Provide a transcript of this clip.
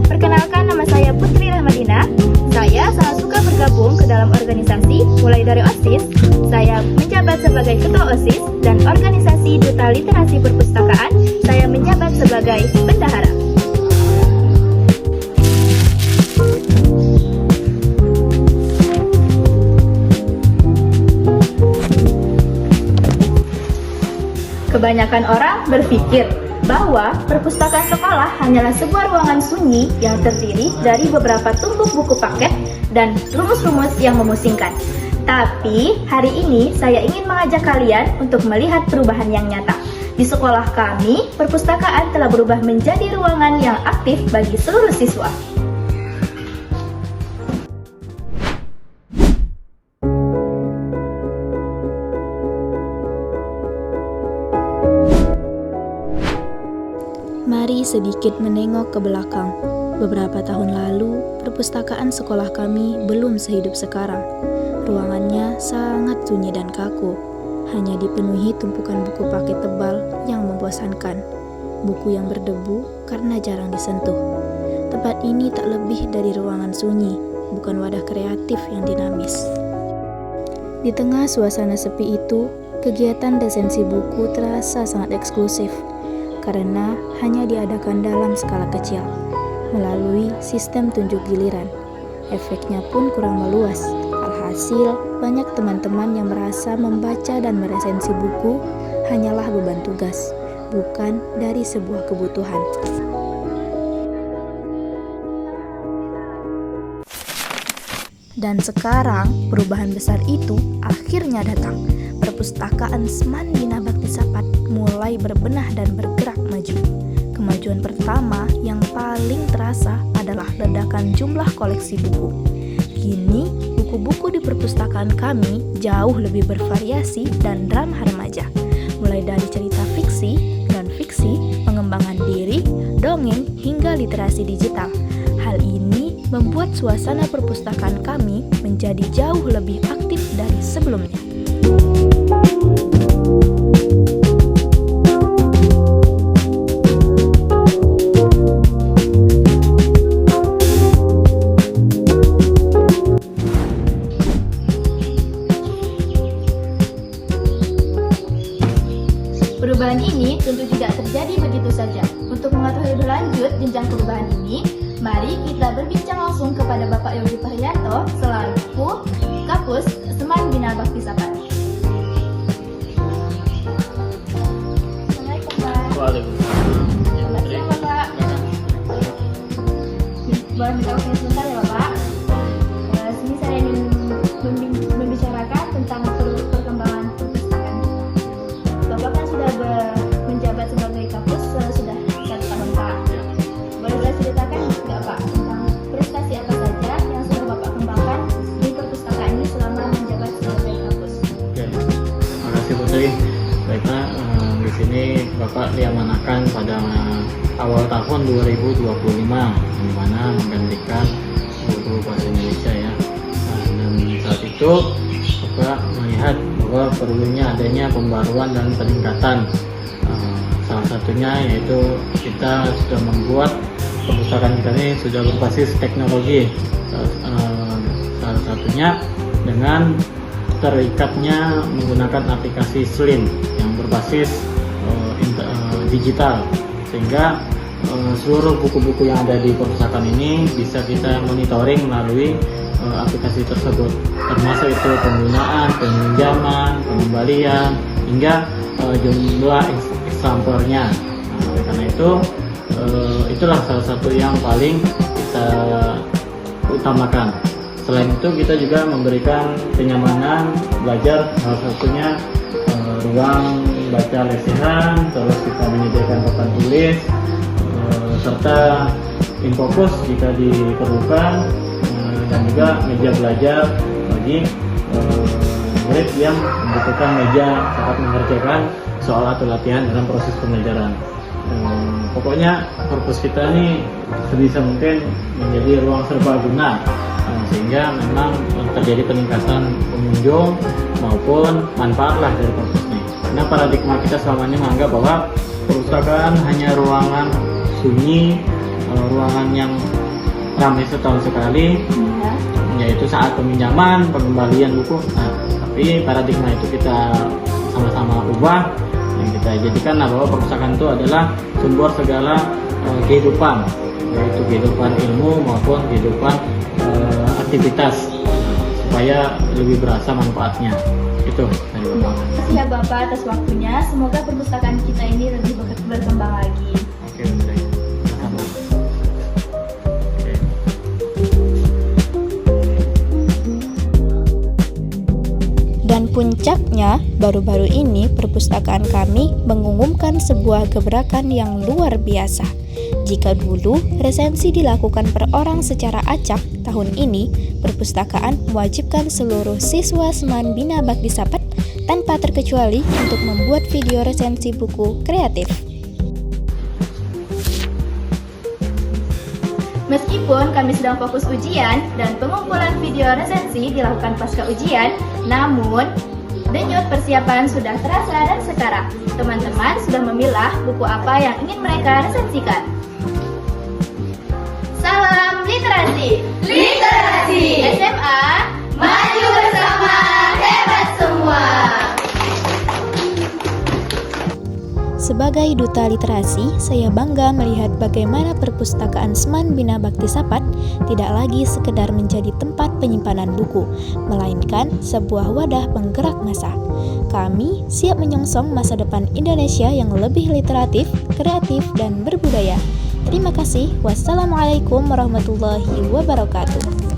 perkenalkan nama saya Putri Rahmadina. Saya sangat suka bergabung ke dalam organisasi, mulai dari OSIS. Saya menjabat sebagai Ketua OSIS dan organisasi Duta Literasi Perpustakaan. Saya menjabat sebagai Bendahara. Kebanyakan orang berpikir bahwa perpustakaan sekolah hanyalah sebuah ruangan sunyi yang terdiri dari beberapa tumpuk buku paket dan rumus-rumus yang memusingkan. Tapi hari ini saya ingin mengajak kalian untuk melihat perubahan yang nyata. Di sekolah kami, perpustakaan telah berubah menjadi ruangan yang aktif bagi seluruh siswa. Mari sedikit menengok ke belakang. Beberapa tahun lalu, perpustakaan sekolah kami belum sehidup sekarang. Ruangannya sangat sunyi dan kaku, hanya dipenuhi tumpukan buku paket tebal yang membosankan. Buku yang berdebu karena jarang disentuh. Tempat ini tak lebih dari ruangan sunyi, bukan wadah kreatif yang dinamis. Di tengah suasana sepi itu, kegiatan resensi buku terasa sangat eksklusif, karena hanya diadakan dalam skala kecil, melalui sistem tunjuk giliran. Efeknya pun kurang meluas. Alhasil, banyak teman-teman yang merasa membaca dan meresensi buku hanyalah beban tugas, bukan dari sebuah kebutuhan. Dan sekarang, perubahan besar itu akhirnya datang. Perpustakaan Seman Bina Bakti Sapat mulai berbenah dan bergerak maju. Kemajuan pertama yang paling terasa adalah ledakan jumlah koleksi buku. Kini, buku-buku di perpustakaan kami jauh lebih bervariasi dan ramah remaja. Mulai dari cerita fiksi, non-fiksi, pengembangan diri, dongeng, hingga literasi digital. Hal ini membuat suasana perpustakaan kami menjadi jauh lebih aktif dari sebelumnya. Perubahan ini tentu tidak terjadi begitu saja. Untuk mengetahui lebih lanjut jenjang perubahan ini, mari kita berbincang langsung kepada Bapak Yogi Pahrianto selaku Kapus Seman Bina Bakti Sapat. Assalamualaikum Pak. Waalaikumsalam. Selamat siang Bapak. Boleh minta waktunya sebentar ya Bapak? Sini saya ingin membicarakan tentang perkembangan perpustakaan. Bapak kan sudah menjabat sebagai kapus sudah 1 tahun Pak. Boleh saya ceritakan nggak Pak tentang prestasi apa saja yang sudah Bapak kembangkan di perpustakaan ini selama menjabat sebagai kapus? Oke, terima kasih Putri. Baiklah, di sini Bapak diamanakan pada awal tahun 2025, di mana menggantikan guru bahasa Indonesia ya. Dan saat itu Bapak melihat bahwa perlunya adanya pembaruan dan peningkatan. Salah satunya yaitu kita sudah membuat perpustakaan kita ini sudah berbasis teknologi. Salah satunya dengan terikatnya menggunakan aplikasi Slim yang berbasis digital, sehingga seluruh buku-buku yang ada di perpustakaan ini bisa kita monitoring melalui aplikasi tersebut, termasuk itu penggunaan, peminjaman, pengembalian, hingga jumlah example-nya. Oleh karena itu, itulah salah satu yang paling kita utamakan. Selain itu, kita juga memberikan kenyamanan belajar, salah satunya ruang baca lesehan, terus kita menyediakan papan tulis, serta infokus jika diperlukan, dan juga meja belajar bagi murid yang membutuhkan meja saat mengerjakan soal atau latihan dalam proses pembelajaran. Pokoknya perpus kita ini sebisa mungkin menjadi ruang serbaguna, sehingga memang terjadi peningkatan pengunjung maupun manfaat lah dari perpus ini. Karena paradigma kita selama ini menganggap bahwa perpustakaan hanya ruangan sunyi, ruangan yang ramai setahun sekali, Ya. yaitu saat peminjaman, pengembalian buku. Nah, tapi paradigma itu kita sama-sama ubah, dan kita jadikan bahwa perpustakaan itu adalah sumber segala kehidupan, yaitu kehidupan ilmu maupun kehidupan aktivitas, supaya lebih berasa manfaatnya. Itu dari Bapak. Terima kasih ya Bapak atas waktunya. Semoga perpustakaan kita ini lebih berkembang lagi. Oke, Bunda. Sama. Oke. Dan puncaknya, baru-baru ini perpustakaan kami mengumumkan sebuah gebrakan yang luar biasa. Jika dulu resensi dilakukan per orang secara acak, tahun ini perpustakaan mewajibkan seluruh siswa Seman Bina Bakti Sapat tanpa terkecuali untuk membuat video resensi buku kreatif. Meskipun kami sedang fokus ujian dan pengumpulan video resensi dilakukan pasca ujian, namun denyut persiapan sudah terasa dan sekarang teman-teman sudah memilah buku apa yang ingin mereka resensikan. Salam literasi! Literasi! SMA, maju bersama, hebat semua! Sebagai duta literasi, saya bangga melihat bagaimana perpustakaan Seman Bina Bakti Sapat tidak lagi sekedar menjadi tempat penyimpanan buku, melainkan sebuah wadah penggerak massa. Kami siap menyongsong masa depan Indonesia yang lebih literatif, kreatif, dan berbudaya. Terima kasih. Wassalamualaikum warahmatullahi wabarakatuh.